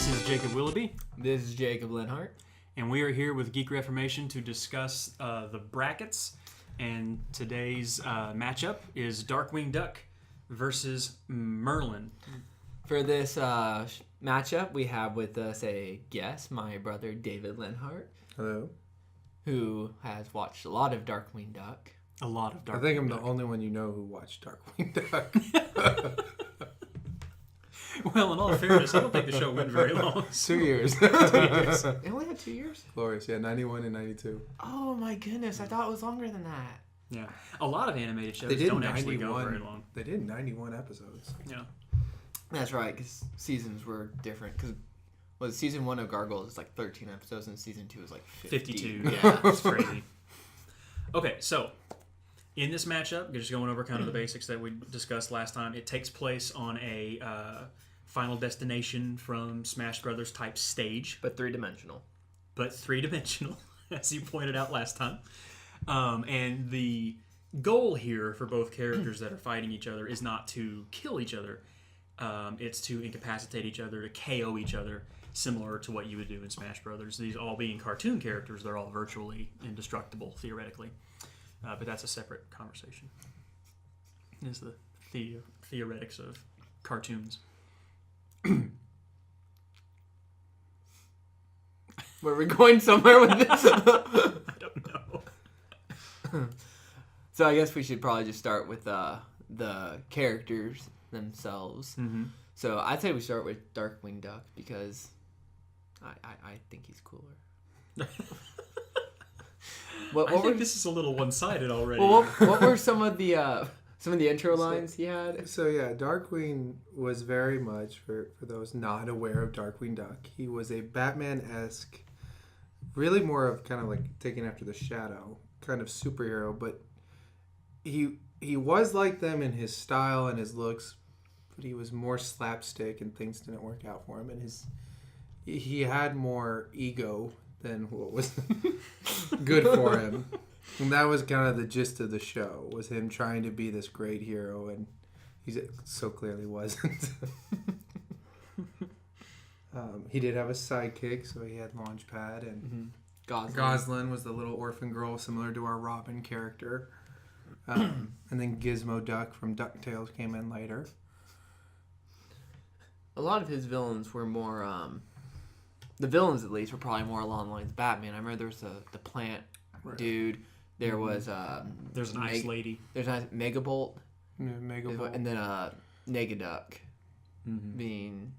This is Jacob Willoughby. This is Jacob Leonhardt. And we are here with Geek Reformation to discuss the brackets. And today's matchup is Darkwing Duck versus Merlin. For this matchup, we have with us a guest, my brother David Leonhardt. Hello. Who has watched a lot of Darkwing Duck. A lot of Darkwing Duck. I think I'm the only one you know who watched Darkwing Duck. Well, in all fairness, I don't think the show went very long. 2 years. 2 years. It only had 2 years? Glorious, yeah, 91 and 92. Oh my goodness, I thought it was longer than that. Yeah. A lot of animated shows They did don't actually go very long. They did 91 episodes. Yeah. That's right, because seasons were different. Because season 1 of Gargoyles is like 13 episodes, and season 2 is like 52. Yeah. It's crazy. Okay, so in this matchup, just going over kind of the basics that we discussed last time, it takes place on a Final Destination from Smash Brothers type stage. But three-dimensional. But three-dimensional, as you pointed out last time. And the goal here for both characters that are fighting each other is not to kill each other. It's to incapacitate each other, to KO each other, similar to what you would do in Smash Brothers. These all being cartoon characters, they're all virtually indestructible, theoretically. But that's a separate conversation. Is the theoretics of cartoons. Were we going somewhere with this? I don't know. So I guess we should probably just start with the characters themselves. Mm-hmm. So I'd say we start with Darkwing Duck because I think he's cooler. I think this is a little one-sided already. Well, what were some of the intro lines he had? So yeah, Darkwing was very much, for those not aware of Darkwing Duck, he was a Batman-esque, really more of kind of like taking after the Shadow kind of superhero, but he was like them in his style and his looks, but he was more slapstick and things didn't work out for him, and he had more ego than what was good for him. And that was kind of the gist of the show, was him trying to be this great hero, and he so clearly wasn't. He did have a sidekick, so he had Launchpad, and Goslin was the little orphan girl similar to our Robin character. And then Gizmo Duck from DuckTales came in later. A lot of his villains were more... the villains, at least, were probably more along the lines of Batman. I remember there was the plant dude. There was... there's an ice lady. There's a Megabolt. Megabolt. And then Negaduck being...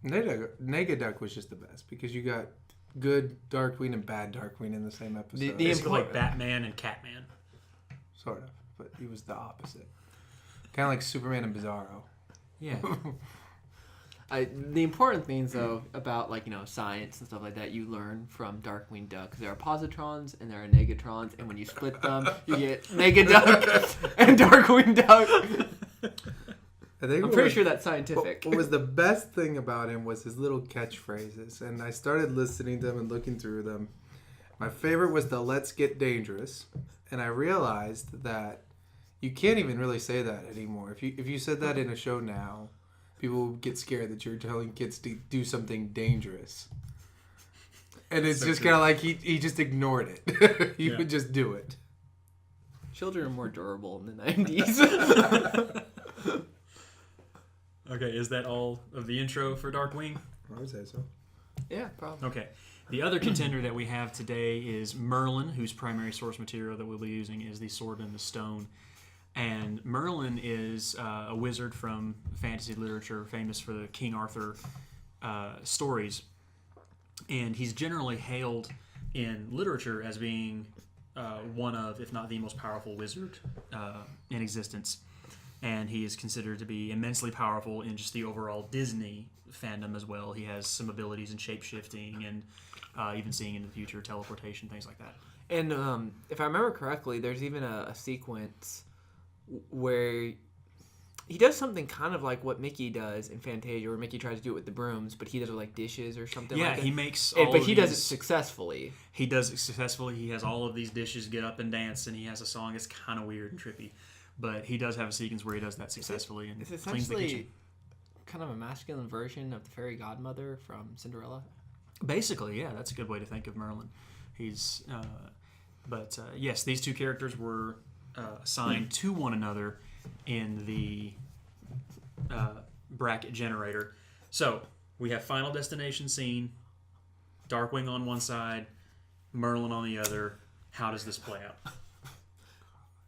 Negaduck was just the best, because you got good Darkwing and bad Darkwing in the same episode. It's like Batman and Catman. Sort of, but he was the opposite. Kind of like Superman and Bizarro. Yeah. The important things, though, about science and stuff like that, you learn from Darkwing Duck. There are positrons and there are negatrons, and when you split them, you get Negaduck and Darkwing Duck. I'm pretty sure that's scientific. What was the best thing about him was his little catchphrases, and I started listening to them and looking through them. My favorite was the "Let's get dangerous," and I realized that you can't even really say that anymore. If you said that in a show now, people will get scared that you're telling kids to do something dangerous. And it's so just kind of like he just ignored it. He would just do it. Children are more durable in the 90s. Okay, is that all of the intro for Darkwing? I would say so. Yeah, probably. Okay. The other contender that we have today is Merlin, whose primary source material that we'll be using is the Sword and the Stone. And Merlin is a wizard from fantasy literature, famous for the King Arthur stories. And he's generally hailed in literature as being one of, if not the most powerful wizard in existence. And he is considered to be immensely powerful in just the overall Disney fandom as well. He has some abilities in shape-shifting and even seeing in the future, teleportation, things like that. And if I remember correctly, there's even a sequence where he does something kind of like what Mickey does in Fantasia, where Mickey tries to do it with the brooms, but he does it with dishes or something like that. Yeah, he makes but he does it successfully. He does it successfully. He has all of these dishes get up and dance, and he has a song that's kind of weird and trippy. But he does have a sequence where he does that successfully and cleans the kitchen. kind of a masculine version of the fairy godmother from Cinderella? Basically, yeah, that's a good way to think of Merlin. He's, yes, these two characters were assigned to one another in the bracket generator. So we have Final Destination scene, Darkwing on one side, Merlin on the other. How does this play out?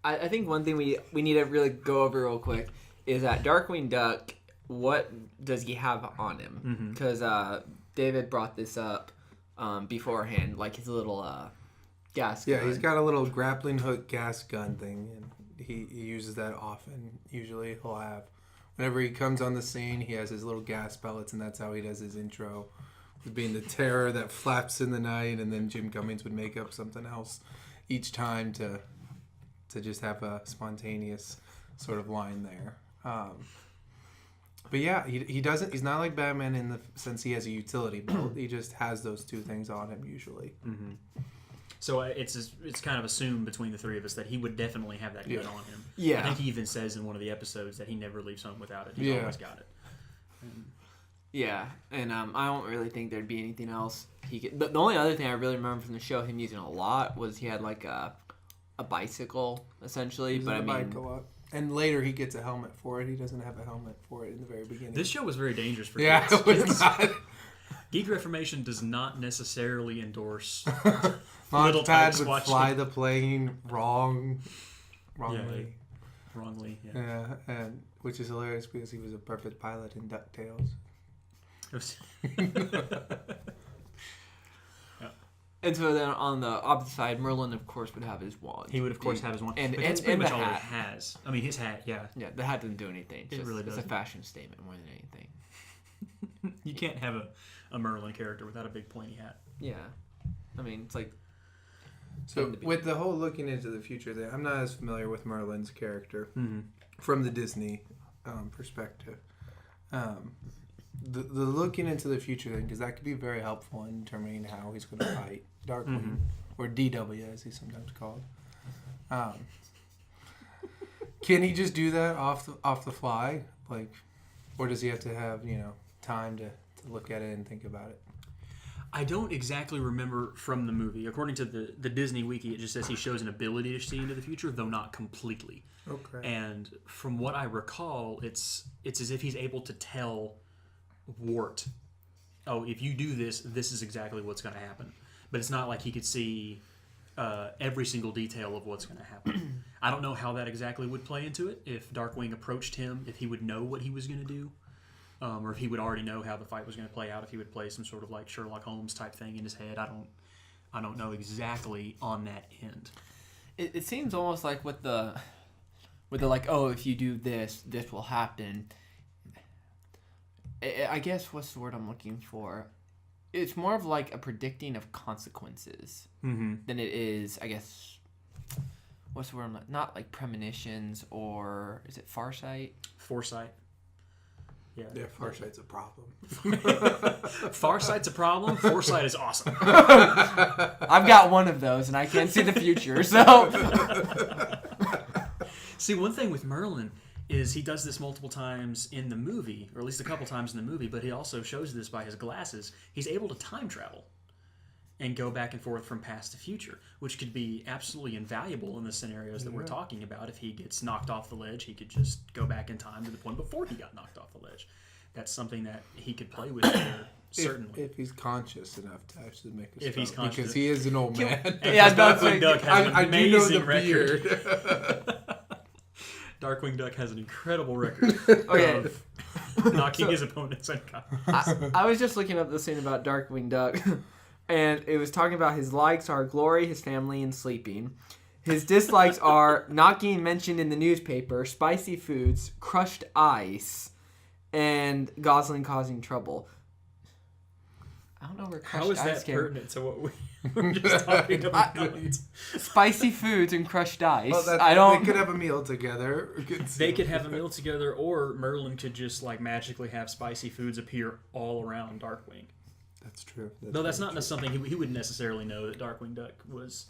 I think one thing we need to really go over real quick is that Darkwing Duck, what does he have on him? Because David brought this up beforehand, like his little gas gun. Yeah, he's got a little grappling hook gas gun thing, and he uses that often. Usually he'll have, whenever he comes on the scene, he has his little gas pellets, and that's how he does his intro, with being the terror that flaps in the night, and then Jim Cummings would make up something else each time to just have a spontaneous sort of line there. But yeah, he doesn't. He's not like Batman in the sense he has a utility belt. He just has those two things on him usually. Mm-hmm. So it's kind of assumed between the three of us that he would definitely have that gun on him. Yeah. I think he even says in one of the episodes that he never leaves home without it. He's always got it. Yeah, and I don't really think there'd be anything else he could. The only other thing I really remember from the show him using a lot was he had like a bicycle essentially. But I mean, bike a lot. And later he gets a helmet for it. He doesn't have a helmet for it in the very beginning. This show was very dangerous for kids. Yeah, it was not. Geek Reformation does not necessarily endorse Launchpad would watching. Fly the plane wrongly. Wrongly, yeah. Yeah, and which is hilarious because he was a perfect pilot in DuckTales. And so then on the opposite side, Merlin, of course, would have his wand. He would, of course, have his wand. And, but that's pretty much all he has. I mean, his hat, yeah. Yeah, the hat doesn't do anything. It really doesn't. It's a fashion statement more than anything. You can't have a Merlin character without a big pointy hat. Yeah. I mean, it's like... So, with the whole looking into the future thing, I'm not as familiar with Merlin's character from the Disney perspective. The looking into the future thing, because that could be very helpful in determining how he's going to fight Darkwing, or DW as he's sometimes called. Can he just do that off the fly, like, or does he have to have time to look at it and think about it? I don't exactly remember from the movie. According to the Disney Wiki, it just says he shows an ability to see into the future, though not completely. Okay. And from what I recall, it's as if he's able to tell Wart, oh, if you do this, this is exactly what's going to happen. But it's not like he could see every single detail of what's going to happen. I don't know how that exactly would play into it. If Darkwing approached him, if he would know what he was going to do. Or if he would already know how the fight was going to play out, if he would play some sort of like Sherlock Holmes type thing in his head, I don't know exactly on that end. It seems almost like with the like, oh, if you do this, this will happen. I guess what's the word I'm looking for? It's more of like a predicting of consequences than it is, I guess. What's the word? Not like premonitions, or is it farsight? Foresight. Yeah, Farsight's a problem. Farsight's a problem. Foresight is awesome. I've got one of those, and I can't see the future. So, see, one thing with Merlin is he does this multiple times in the movie, or at least a couple times in the movie. But he also shows this by his glasses. He's able to time travel and go back and forth from past to future, which could be absolutely invaluable in the scenarios that we're talking about. If he gets knocked off the ledge, he could just go back in time to the point before he got knocked off the ledge. That's something that he could play with there, certainly. If he's conscious enough to actually make a spell. If he's conscious. Because he is an old man. Yeah, Darkwing Duck has an amazing record. Beard. Darkwing Duck has an incredible record of knocking his opponents unconscious. I was just looking up this thing about Darkwing Duck. And it was talking about his likes are glory, his family, and sleeping. His dislikes are not getting mentioned in the newspaper, spicy foods, crushed ice, and Gosling causing trouble. I don't know where crushed ice. How is ice that pertinent to what we were just talking about? Spicy foods and crushed ice. Well, they could have a meal together. They could have a meal together, or Merlin could just like magically have spicy foods appear all around Darkwing. That's true. That's not something he wouldn't necessarily know that Darkwing Duck was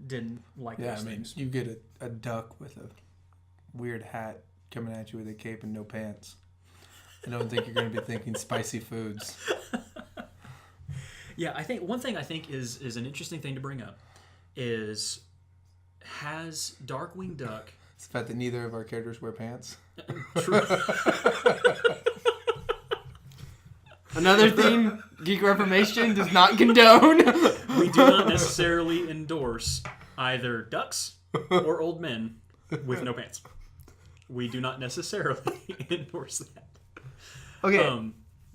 didn't like those things. You get a duck with a weird hat coming at you with a cape and no pants. I don't think you're going to be thinking spicy foods. Yeah, I think one thing I think is an interesting thing to bring up is, has Darkwing Duck... It's the fact that neither of our characters wear pants. True. Another thing Geek Reformation does not condone. We do not necessarily endorse either ducks or old men with no pants. We do not necessarily endorse that. Okay.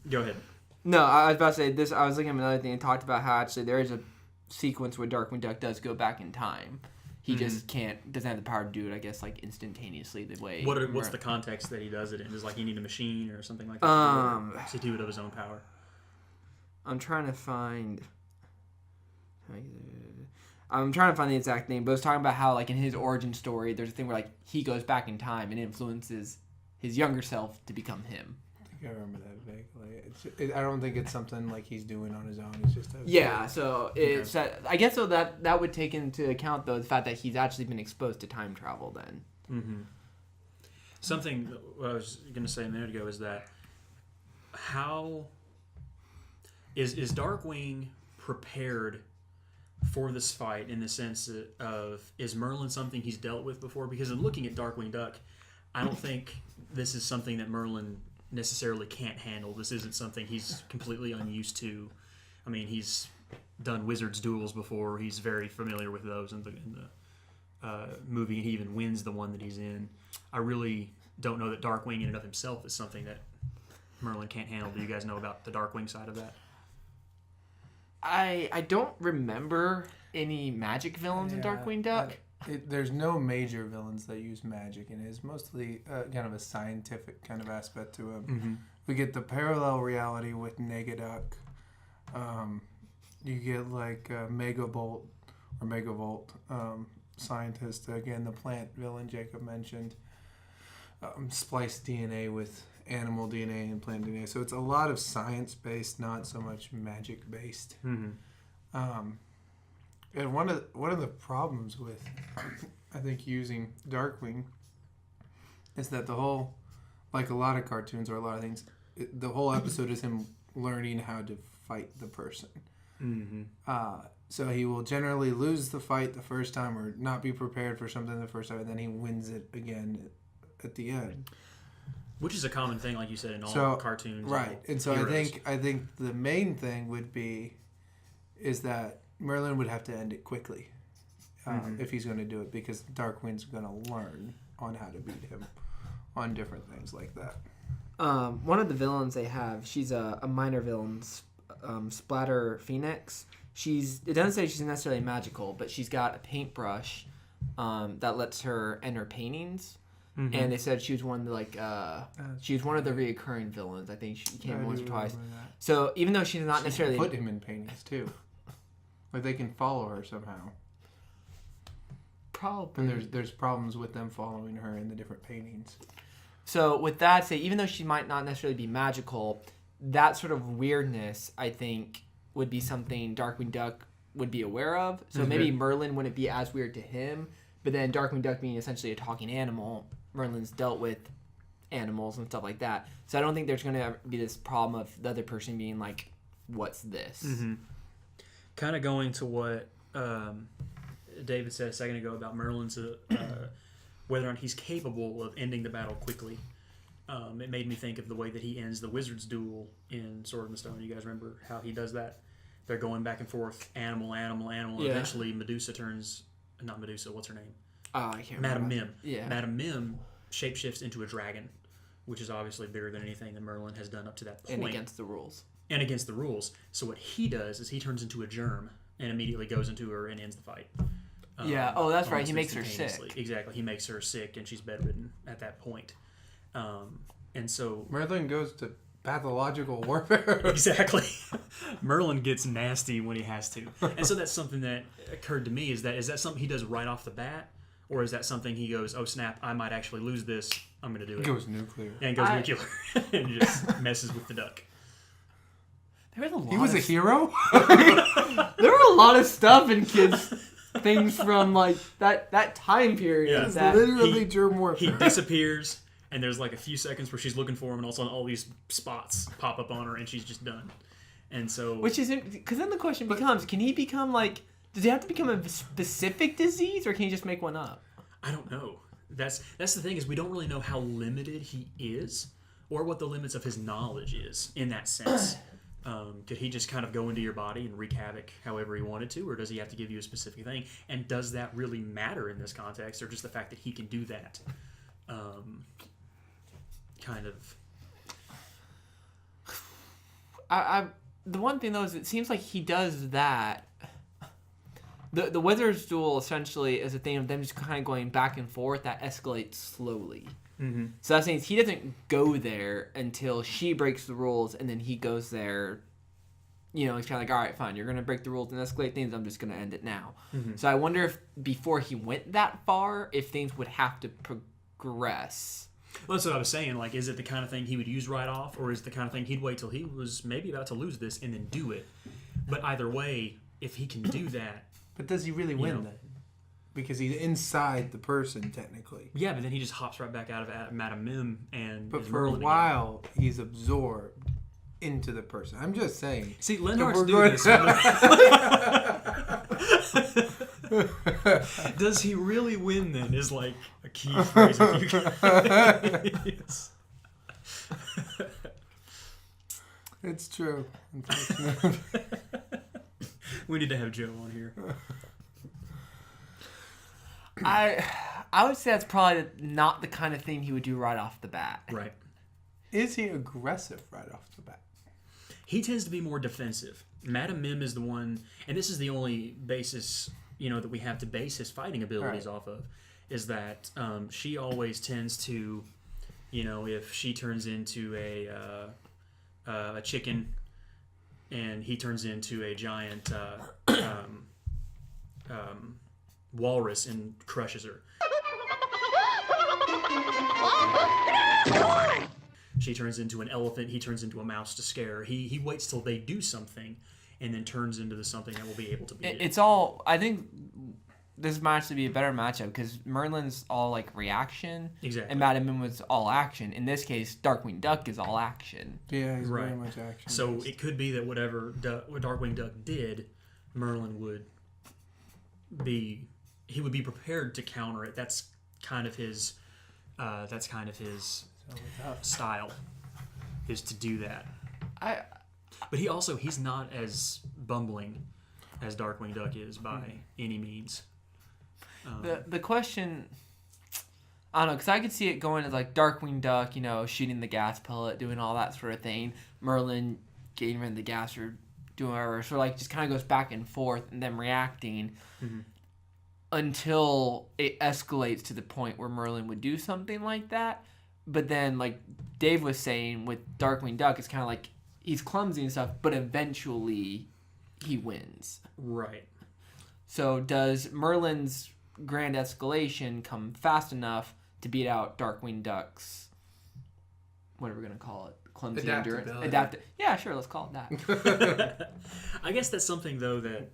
Go ahead. No, I was about to say this. I was looking at another thing and talked about how actually there is a sequence where Darkwing Duck does go back in time. He just doesn't have the power to do it, I guess, like instantaneously the way... What's the context that he does it in? Does like he need a machine or something like that? Does he do it of his own power? I'm trying to find the exact name, but I was talking about how, like, in his origin story, there's a thing where, like, he goes back in time and influences his younger self to become him. I think I remember that vaguely. I don't think it's something like he's doing on his own. It's just So it's I guess so that would take into account though the fact that he's actually been exposed to time travel then. Mm-hmm. Something what I was going to say a minute ago is that how is Darkwing prepared for this fight in the sense of, is Merlin something he's dealt with before? Because in looking at Darkwing Duck, I don't think this is something that Merlin necessarily can't handle. This isn't something he's completely unused to. I mean, he's done wizards duels before. He's very familiar with those in the movie, and he even wins the one that he's in. I really don't know that Darkwing in and of himself is something that Merlin can't handle. Do you guys know about the Darkwing side of that? I don't remember any magic villains in Darkwing Duck. There's no major villains that use magic, and it's mostly kind of a scientific kind of aspect to him. Mm-hmm. We get the parallel reality with Negaduck. You get like Megavolt or Megavolt, scientist, again, the plant villain Jacob mentioned. Spliced DNA with animal DNA and plant DNA. So it's a lot of science-based, not so much magic-based. Mm-hmm. And one of the problems with, I think, using Darkwing is that the whole, like a lot of cartoons or a lot of things, the whole episode is him learning how to fight the person. Mm-hmm. So he will generally lose the fight the first time or not be prepared for something the first time, and then he wins it again at the end. Which is a common thing, like you said, in all cartoons. Right. And so I think the main thing would be is that Merlin would have to end it quickly if he's going to do it, because Darkwing's going to learn on how to beat him on different things like that. One of the villains they have, she's a minor villain, Splatter Phoenix. It doesn't say she's necessarily magical, but she's got a paintbrush that lets her enter paintings. Mm-hmm. And they said she was one of the, she was one of the reoccurring villains. I think she came once or twice. So even though she's not necessarily put him in paintings too, like they can follow her somehow. Probably. And there's problems with them following her in the different paintings. So with that, say even though she might not necessarily be magical, that sort of weirdness I think would be something Darkwing Duck would be aware of. So maybe Merlin wouldn't be as weird to him, but then Darkwing Duck being essentially a talking animal, Merlin's dealt with animals and stuff like that. So I don't think there's going to be this problem of the other person being like, what's this? Mm-hmm. Kind of going to what David said a second ago about Merlin's, whether or not he's capable of ending the battle quickly. It made me think of the way that he ends the wizard's duel in Sword in the Stone. You guys remember how he does that? They're going back and forth, animal. Yeah. Eventually Medusa turns, not Medusa, what's her name? I can't Madam remember. Mim. Yeah. Madam Mim shapeshifts into a dragon, which is obviously bigger than anything that Merlin has done up to that point. And against the rules. So what he does is he turns into a germ and immediately goes into her and ends the fight. Yeah. Oh, that's right. He almost makes her sick. Exactly. He makes her sick, and she's bedridden at that point. And so Merlin goes to pathological warfare. Exactly. Merlin gets nasty when he has to. And so that's something that occurred to me, is that something he does right off the bat? Or is that something he goes, oh snap, I might actually lose this, I'm going to do it. He goes nuclear. And goes nuclear. And just messes with the duck. There was a lot he was a hero? There were a lot of stuff in kids' things from like that time period. Yeah. It's literally germ warfare. He disappears, and there's like a few seconds where she's looking for him, and all of a sudden all these spots pop up on her, and she's just done. And so, which is because then the question becomes: can he become like? Does he have to become a specific disease, or can he just make one up? I don't know. That's the thing, is we don't really know how limited he is, or what the limits of his knowledge is in that sense. Could he just kind of go into your body and wreak havoc however he wanted to, or does he have to give you a specific thing? And does that really matter in this context, or just the fact that he can do that? Kind of. The one thing though is it seems like he does that. The Wizards duel essentially is a thing of them just kind of going back and forth that escalates slowly. Mm-hmm. So that means he doesn't go there until she breaks the rules, and then he goes there. You know, he's kind of like, all right, fine, you're going to break the rules and escalate things. I'm just going to end it now. Mm-hmm. So I wonder if before he went that far, if things would have to progress. Well, that's what I was saying. Like, is it the kind of thing he would use right off, or is it the kind of thing he'd wait till he was maybe about to lose this and then do it? But either way, if he can do that... But does he really win then? Because he's inside the person, technically. Yeah, but then he just hops right back out of Madame Mim and... But is for a Merlin while, he's absorbed into the person. I'm just saying. See, Leonhardt's we're doing going- this. Does he really win then? Is like a key phrase. If you guys. It's true. Unfortunately. We need to have Joe on here. I would say that's probably not the kind of thing he would do right off the bat. Right. Is he aggressive right off the bat? He tends to be more defensive. Madame Mim is the one, and this is the only basis, that we have to base his fighting abilities off of, is that she always tends to, if she turns into a chicken, and he turns into a giant walrus and crushes her. She turns into an elephant. He turns into a mouse to scare her. He waits till they do something, and then turns into something that will be able to beat it. It's all. I think this might actually be a better matchup because Merlin's all like reaction, Exactly. and Madame Mim was all action. In this case, Darkwing Duck is all action. Yeah, he's Right. very much action. So it could be that what Darkwing Duck did, Merlin would be. He would be prepared to counter it. That's kind of his. Style, is to do that. But he's not as bumbling as Darkwing Duck is by any means. The question, I don't know, because I could see it going as like Darkwing Duck, shooting the gas pellet, doing all that sort of thing. Merlin getting rid of the gas or doing whatever. So like just kind of goes back and forth and then reacting until it escalates to the point where Merlin would do something like that. But then, like Dave was saying, with Darkwing Duck, it's kind of like he's clumsy and stuff, but eventually he wins. Right. So does Merlin's grand escalation come fast enough to beat out Darkwing Duck's, what are we going to call it? Clumsy endurance? Yeah, sure, let's call it that. I guess that's something, though, that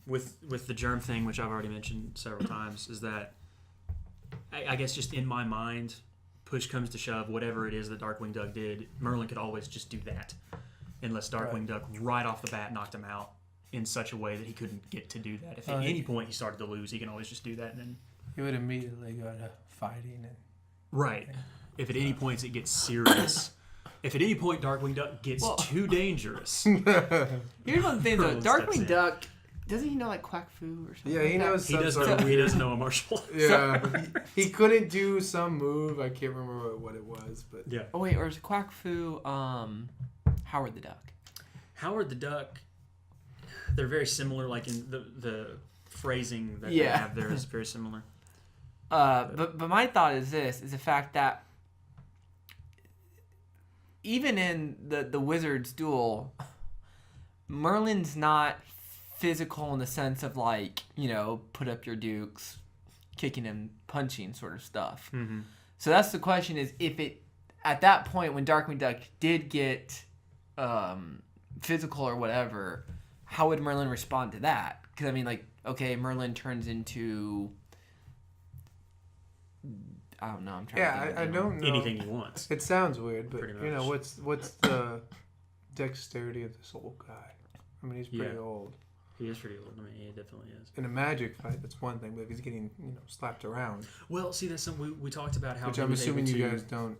with the germ thing, which I've already mentioned several times, is that I guess just in my mind, push comes to shove, whatever it is that Darkwing Duck did, Merlin could always just do that. Unless Darkwing Duck right off the bat knocked him out in such a way that he couldn't get to do that. If at any point he started to lose, he can always just do that. And then he would immediately go to fighting. Right. If at any point it gets serious. If at any point Darkwing Duck gets too dangerous. Here's one thing, though. Merlin steps Darkwing in. Duck, doesn't he know, like, quack fu or something? Yeah, he like knows that? He does know a martial art. Yeah, he couldn't do some move. I can't remember what it was, but Yeah. Oh, wait, or is quack fu Howard the Duck? Howard the Duck, they're very similar, like in the phrasing that they have there is very similar. But my thought is this, is the fact that even in the Wizards duel, Merlin's not physical in the sense of like, put up your dukes, kicking and punching sort of stuff. Mm-hmm. So that's the question, is if it, at that point when Darkwing Duck did get physical or whatever, how would Merlin respond to that? Because, okay, Merlin turns into, I don't know. I'm trying to think I of don't know. Anything he wants. It sounds weird, but Pretty you know, much. what's the dexterity of this old guy? I mean, he's pretty Yeah. old. He is pretty old. I mean, he definitely is. In a magic fight, that's one thing, but if he's getting, slapped around, Well, see, that's something we talked about how. which he I'm was assuming able you to- guys don't,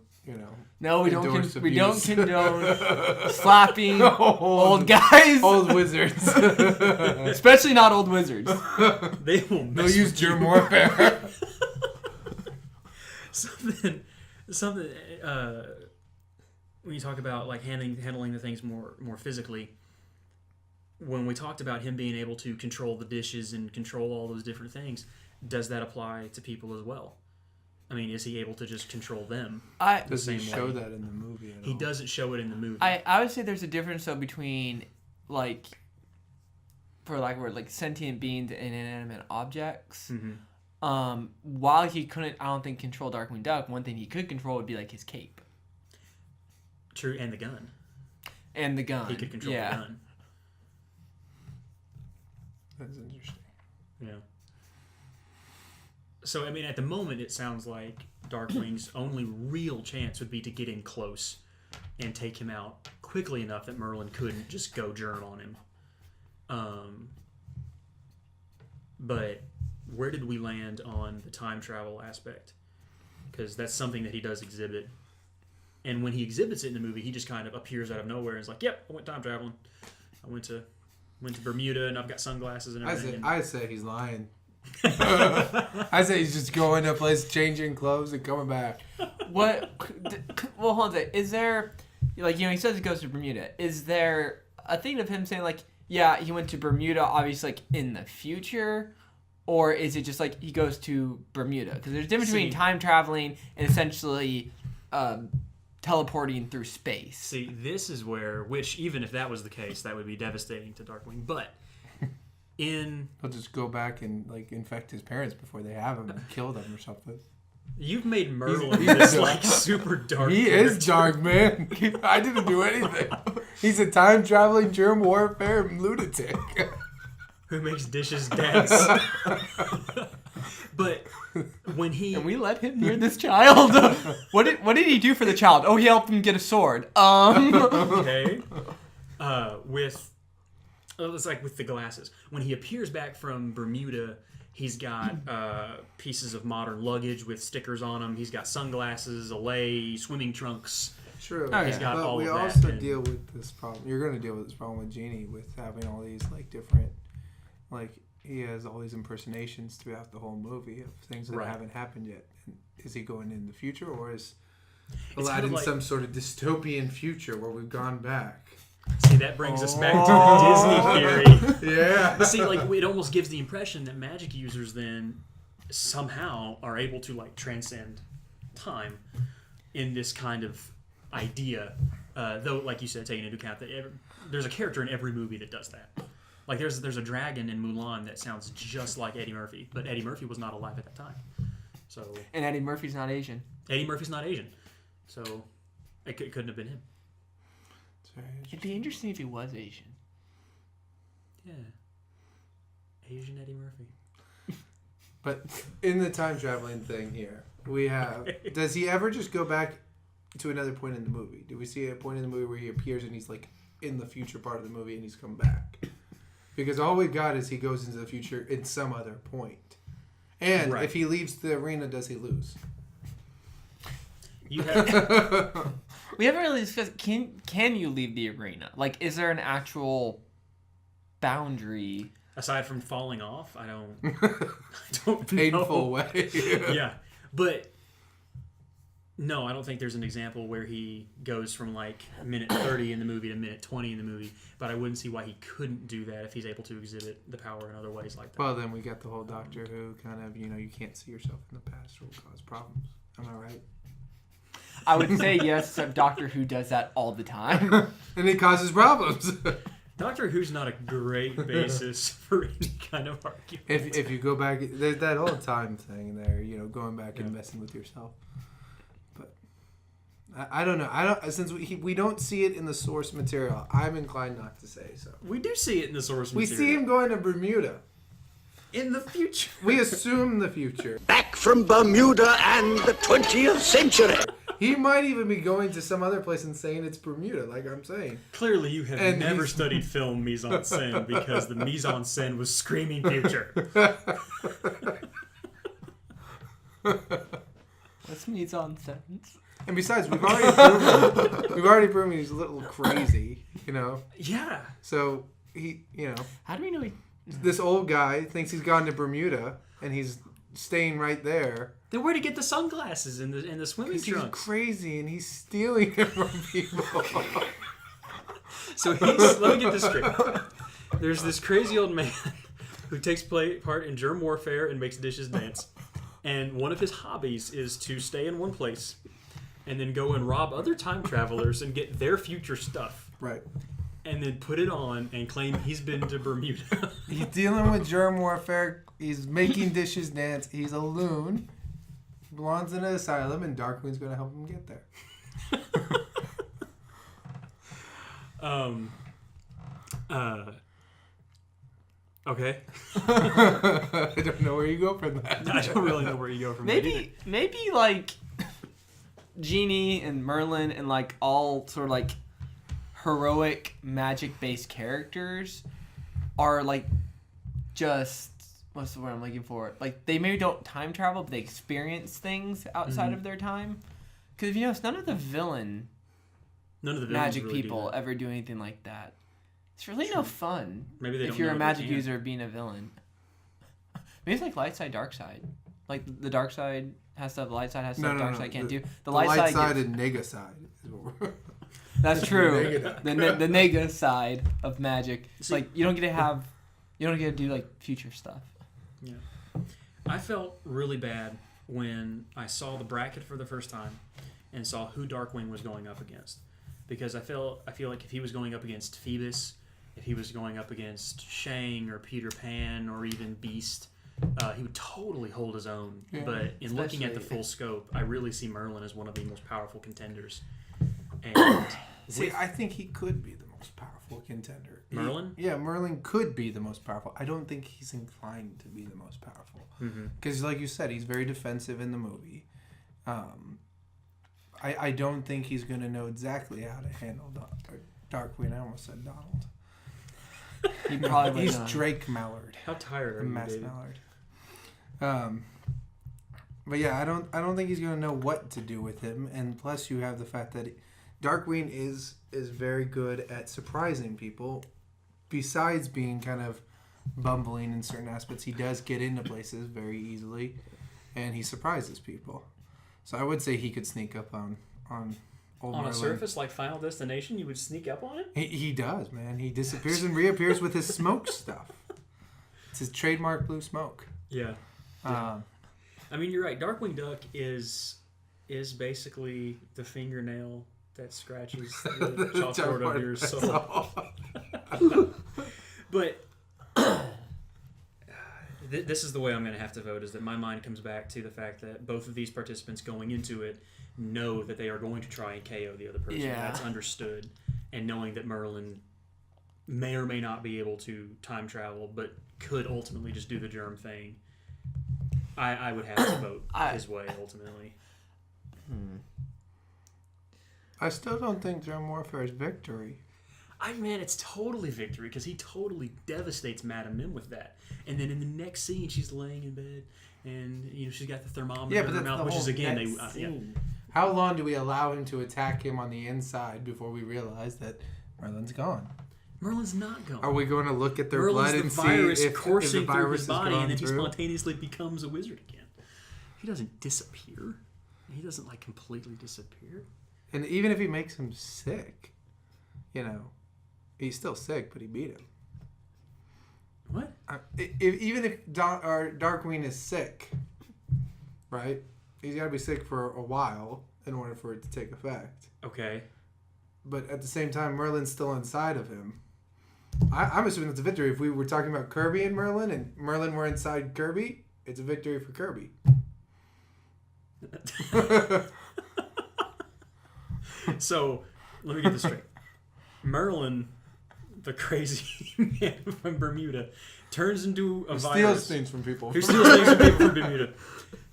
No, we don't. endorse We don't abuse. condone slapping old old guys, old wizards. especially not old wizards. They will. They'll Mess use with you. germ warfare. something. When you talk about like handling the things more physically, when we talked about him being able to control the dishes and control all those different things, does that apply to people as well? I mean, is he able to just control them? Does he same show way. that in the movie at He all? doesn't show it in the movie. I would say there's a difference though between like, for lack of a word, like sentient beings and inanimate objects. Mm-hmm. While he couldn't, I don't think, control Darkwing Duck, one thing he could control would be like his cape True, and the gun. and the gun. He could control the gun. That's interesting. Yeah. So, I mean, at the moment, it sounds like Darkwing's only real chance would be to get in close and take him out quickly enough that Merlin couldn't just go germ on him. But where did we land on the time travel aspect? Because that's something that he does exhibit. And when he exhibits it in the movie, he just kind of appears out of nowhere and is like, yep, I went time traveling. I went to Bermuda and I've got sunglasses and everything. I say he's lying. I say he's just going to a place, changing clothes, and coming back. What? Well, hold on a second. Is there, like, he says he goes to Bermuda. Is there a thing of him saying, like, yeah, he went to Bermuda, obviously, like, in the future? Or is it just, like, he goes to Bermuda? Because there's a difference between time traveling and essentially teleporting through space. See, this is where, which even if that was the case, that would be devastating to Darkwing. But He'll just go back and like infect his parents before they have him and kill them or something. you've made Merlin He's this dark. like super dark. He is dark, man. I didn't do anything. He's a time traveling germ warfare lunatic. who makes dishes dance. But when he And we let him near this child. What did he do for the child? Oh, he helped him get a sword. okay, it's like with the glasses. When he appears back from Bermuda, he's got pieces of modern luggage with stickers on them. He's got sunglasses, a lei, swimming trunks. True. Oh, He's got but all we of that. also and- deal with this problem. You're going to deal with this problem with Genie with having all these like different, like he has all these impersonations throughout the whole movie of things that Right. haven't happened yet. And is he going in the future, or is It's Aladdin kind of like- some sort of dystopian future where we've gone back? See, that brings us back to the Disney theory. Yeah. See, like it almost gives the impression that magic users then somehow are able to like transcend time in this kind of idea. Though, like you said, taking into account that there's a character in every movie that does that. Like there's a dragon in Mulan that sounds just like Eddie Murphy, but Eddie Murphy was not alive at that time. So And Eddie Murphy's not Asian. Eddie Murphy's not Asian, so it couldn't have been him. It's very It'd be interesting if he was Asian. Yeah, Asian Eddie Murphy. But in the time traveling thing here, we have. Does he ever just go back to another point in the movie? Do we see a point in the movie where he appears and he's like in the future part of the movie and he's come back? Because all we got is he goes into the future in some other point. And Right. if he leaves the arena, does he lose? You have We haven't really discussed. Can you leave the arena? Like, is there an actual boundary? aside from falling off, I don't Painful know. way. Yeah, but no, I don't think there's an example where he goes from like minute 30 in the movie to minute 20 in the movie. But I wouldn't see why he couldn't do that if he's able to exhibit the power in other ways like that. Well, then we got the whole Doctor Who kind of, you can't see yourself in the past or will cause problems. Am I right? I would say yes, except Doctor Who does that all the time. And it causes problems. Doctor Who's not a great basis for any kind of argument. If you go back, there's that whole time thing there, going back and messing with yourself. But I don't know. Since we don't see it in the source material, I'm inclined not to say so. We do see it in the source We material. see him going to Bermuda. In the future. We assume the future. Back from Bermuda and the 20th century. He might even be going to some other place and saying it's Bermuda, like I'm saying. Clearly, you have And never he's- studied film mise en scène because the mise en scène was screaming future. What's mise en sentence? And besides, we've already proven he's a little crazy, you know. Yeah. So he, you know, How do we know he... this old guy thinks he's gone to Bermuda and he's staying right there. Then where to get the sunglasses and the swimming He's trunks? crazy and he's stealing it from people. So let me get this straight. There's this crazy old man who takes part in germ warfare and makes dishes dance. And one of his hobbies is to stay in one place and then go and rob other time travelers and get their future stuff. Right. And then put it on and claim he's been to Bermuda. He's dealing with germ warfare. He's making dishes dance. He's a loon. He belongs in an asylum, and Darkwing's going to help him get there. Okay. I don't know where you go from that. I don't really know where you go from there either. Maybe like Genie and Merlin and like all sort of like heroic magic-based characters are like just what's the word I'm looking for? Like they maybe don't time travel, but they experience things outside of their time. Because if you notice, none of the villains magic really people do that. ever do anything like that. It's really no fun. Maybe they if don't you're know a if they magic can. user being a villain. Maybe it's like light side, dark side. Like the dark side has stuff, the light side has stuff, dark side can't do. The light side and nega side. Is what we're... That's true. Nega. the nega side of magic. It's See- like you don't get to do like future stuff. Yeah. I felt really bad when I saw the bracket for the first time and saw who Darkwing was going up against. Because I feel like if he was going up against Phoebus, if he was going up against Shang or Peter Pan or even Beast, he would totally hold his own. Yeah, But in looking at the especially- full scope, I really see Merlin as one of the most powerful contenders. And See, I think he could be the most powerful contender. Merlin? Merlin could be the most powerful. I don't think he's inclined to be the most powerful. Because, like you said, he's very defensive in the movie. I don't think he's going to know exactly how to handle Darkwing. I almost said Donald. He probably He's would. Drake Mallard. how tired are you, Mass David? Mallard. But yeah, I don't think he's going to know what to do with him. And plus, you have the fact that Darkwing is very good at surprising people. Besides being kind of bumbling in certain aspects, he does get into places very easily, and he surprises people. So I would say he could sneak up on old On Merlin. a surface like Final Destination, you would sneak up on him? He does, man. He disappears and reappears with his smoke stuff. It's his trademark blue smoke. Yeah. I mean, you're right. Darkwing Duck is basically the fingernail that scratches the chalkboard of your soul. But this is the way I'm going to have to vote, is that my mind comes back to the fact that both of these participants going into it know that they are going to try and KO the other person. Yeah. That's understood. And knowing that Merlin may or may not be able to time travel, but could ultimately just do the germ thing, I would have to vote his way ultimately. I still don't think germ warfare is victory. Man, it's totally victory because he totally devastates Madame Mim with that. And then in the next scene, she's laying in bed and she's got the thermometer in her mouth, which is again How long do we allow him to attack him on the inside before we realize that Merlin's gone? Merlin's not gone. Are we going to look at their Merlin's blood the and virus see if coursing the through virus his has body, gone and then he through? spontaneously becomes a wizard again. He doesn't disappear. He doesn't completely disappear. And even if he makes him sick, he's still sick, but he beat him. What? Even if Darkwing is sick, right? He's got to be sick for a while in order for it to take effect. Okay. But at the same time, Merlin's still inside of him. I'm assuming it's a victory. If we were talking about Kirby and Merlin were inside Kirby, it's a victory for Kirby. So, let me get this straight. Merlin the crazy man from Bermuda, turns into a He virus. steals things from people. Who steals things from people from Bermuda.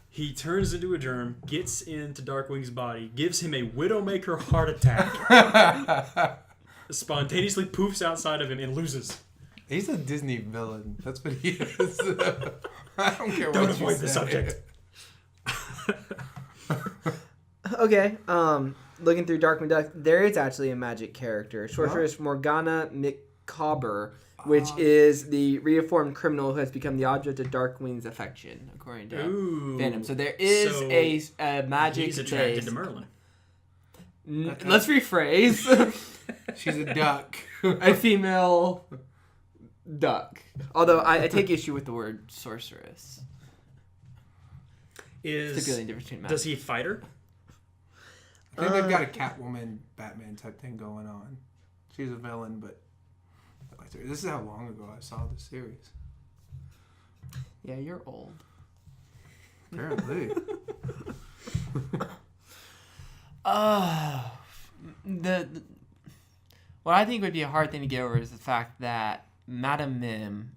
He turns into a germ, gets into Darkwing's body, gives him a Widowmaker heart attack, spontaneously poofs outside of him, and loses. He's a Disney villain. That's what he is. I don't care Don't what you avoid the say. subject. Okay, looking through Darkwing Duck, there is actually a magic character. Sorceress Morgana McCauber, which is the reformed criminal who has become the object of Darkwing's affection, according to fandom. So there is a magic He's attracted base. to Merlin. Let's rephrase. She's a duck. A female duck. Although I take issue with the word sorceress. Stipulating difference between magic. Does he fight her? I think they've got a Catwoman, Batman type thing going on. She's a villain, but I liked her. This is how long ago I saw this series. Yeah, you're old. Apparently. The what I think would be a hard thing to get over is the fact that Madame Mim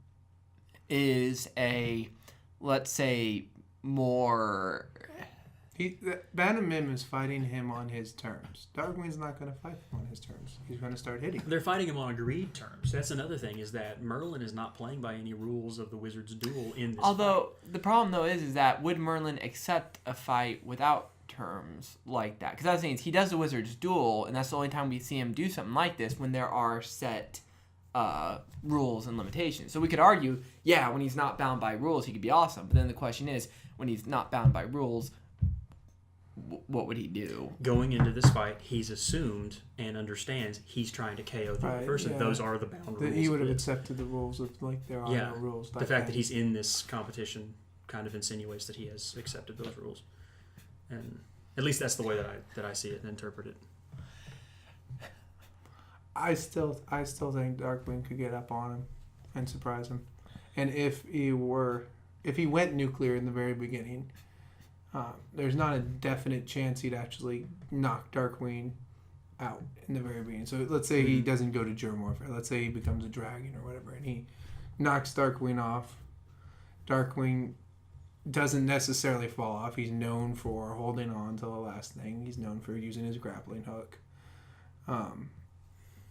is a, let's say, more... Madame Mim is fighting him on his terms. Darkwing's not going to fight him on his terms. He's going to start hitting him. They're fighting him on agreed terms. That's another thing, is that Merlin is not playing by any rules of the Wizard's Duel in this Although, the problem, though, is that would Merlin accept a fight without terms like that? Because that's the thing, is he does the Wizard's Duel, and that's the only time we see him do something like this, when there are set rules and limitations. So we could argue, yeah, when he's not bound by rules, he could be awesome. But then the question is, when he's not bound by rules, what would he do? Going into this fight, he's assumed and understands he's trying to KO the other person. Yeah. Those are the bound rules. He would have of it. accepted the rules of, like, there are no rules. The fact that he's in this competition kind of insinuates that he has accepted those rules. And at least that's the way that I see it and interpret it. I still think Darkwing could get up on him and surprise him. And if he went nuclear in the very beginning, there's not a definite chance he'd actually knock Darkwing out in the very beginning. So let's say he doesn't go to germ warfare. Let's say he becomes a dragon or whatever, and he knocks Darkwing off. Darkwing doesn't necessarily fall off. He's known for holding on to the last thing. He's known for using his grappling hook.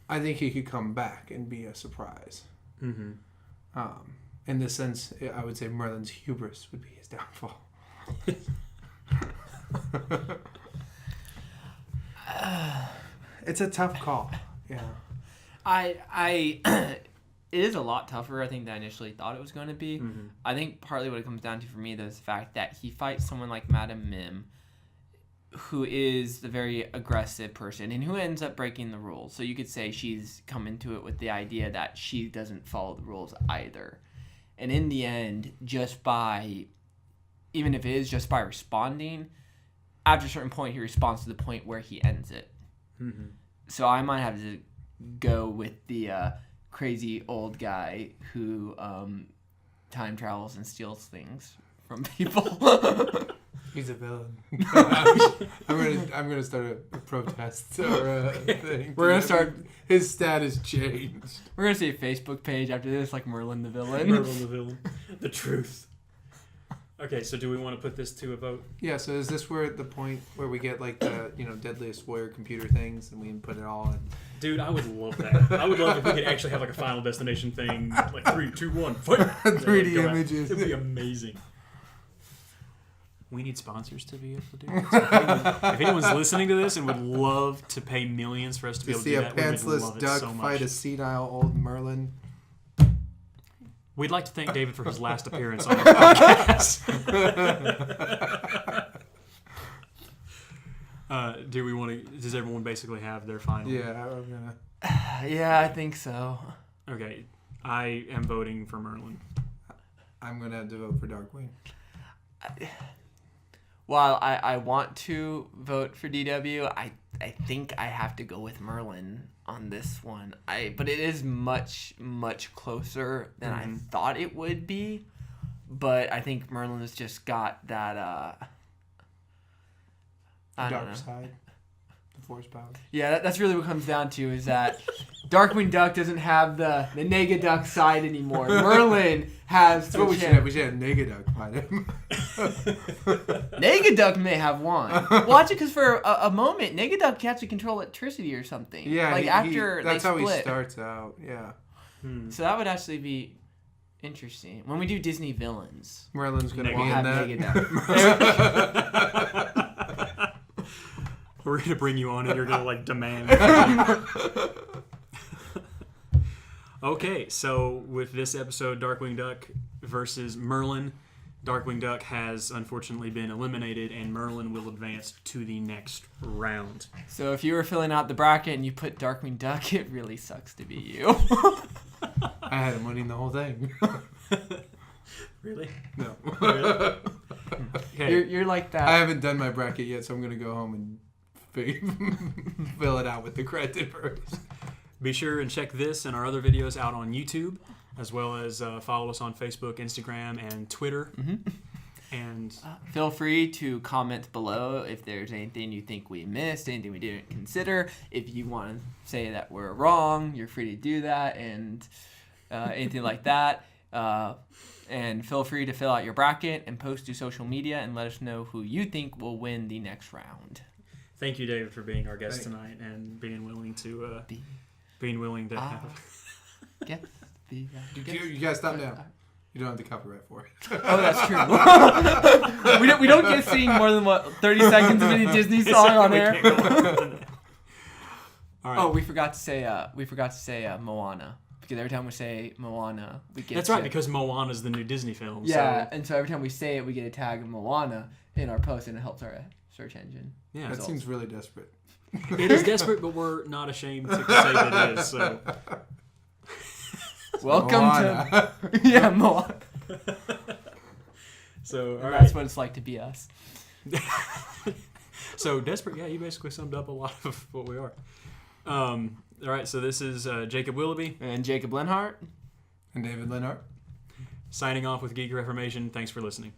I think he could come back and be a surprise. Mm-hmm. In this sense, I would say Merlin's hubris would be his downfall. It's a tough call. Yeah. It is a lot tougher, I think, than I initially thought it was going to be. Mm-hmm. I think partly what it comes down to for me, though, is the fact that he fights someone like Madame Mim, who is the very aggressive person and who ends up breaking the rules. So you could say she's come into it with the idea that she doesn't follow the rules either. And in the end, even if it is just by responding, after a certain point, he responds to the point where he ends it. Mm-hmm. So I might have to go with the crazy old guy who time travels and steals things from people. He's a villain. I'm gonna start a protest or a thing. We're gonna start. His status changed. We're gonna see a Facebook page after this, like Merlin the villain. Merlin the villain. The truth. Okay, so do we want to put this to a vote? Yeah. So is this where the point where we get like the deadliest warrior computer things and we can put it all in? Dude, I would love that. I would love if we could actually have like a Final Destination thing, like 3, 2, 1, fight. 3D Go out. images. It'd be amazing. We need sponsors to be able to do this. If anyone's listening to this and would love to pay millions for us to be To able to see do a that, we would pantsless love it duck so much. fight a senile old Merlin. We'd like to thank David for his last appearance on the podcast. Do we want to? Does everyone basically have their final? Yeah, I'm gonna. Yeah, I think so. Okay, I am voting for Merlin. I'm gonna have to vote for Darkwing. While I want to vote for DW, I think I have to go with Merlin on this one. But it is much, much closer than I thought it would be. But I think Merlin has just got that I don't know. Dark side. The force power. Yeah, that's really what it comes down to, is that Darkwing Duck doesn't have the Negaduck side anymore. Merlin has. That's what we should have. We should have Negaduck fight him. Negaduck may have won. Watch it, because for a moment, Negaduck can actually control electricity or something. Yeah, like after that's they how split. he starts out. Yeah, So that would actually be interesting. When we do Disney villains, Merlin's gonna We'll be we'll in have that. Negaduck. We're gonna bring you on, and you're gonna like demand. Okay, so with this episode, Darkwing Duck versus Merlin, Darkwing Duck has unfortunately been eliminated, and Merlin will advance to the next round. So if you were filling out the bracket and you put Darkwing Duck, it really sucks to be you. I had him winning the whole thing. Really? No. Really? Okay. You're like that. I haven't done my bracket yet, so I'm gonna go home and fill it out with the corrected version. Be sure and check this and our other videos out on YouTube, as well as follow us on Facebook, Instagram, and Twitter. And Feel free to comment below if there's anything you think we missed, anything we didn't consider. If you want to say that we're wrong, you're free to do that, and anything like that. And feel free to fill out your bracket and post to social media and let us know who you think will win the next round. thank you, David, for being our guest tonight and being willing to have. Yes. You guys stop now. You don't have the copyright for it. Oh, that's true. we don't get seeing more than 30 seconds of any Disney song on We air. can't go on. All right. Oh, we forgot to say Moana, because every time we say Moana, we get. That's right, because Moana's the new Disney film. Yeah, So, and so every time we say it, we get a tag of Moana in our post, and it helps our search engine. yeah, That seems really desperate. it is desperate, but we're not ashamed to say that it is. So, Welcome Moana. to yeah Moana. so all And right. that's what it's like to be us. So desperate, yeah. You basically summed up a lot of what we are. All right, so this is Jacob Willoughby And Jacob Leonhardt. And David Leonhardt. signing off with Geek Reformation. Thanks for listening.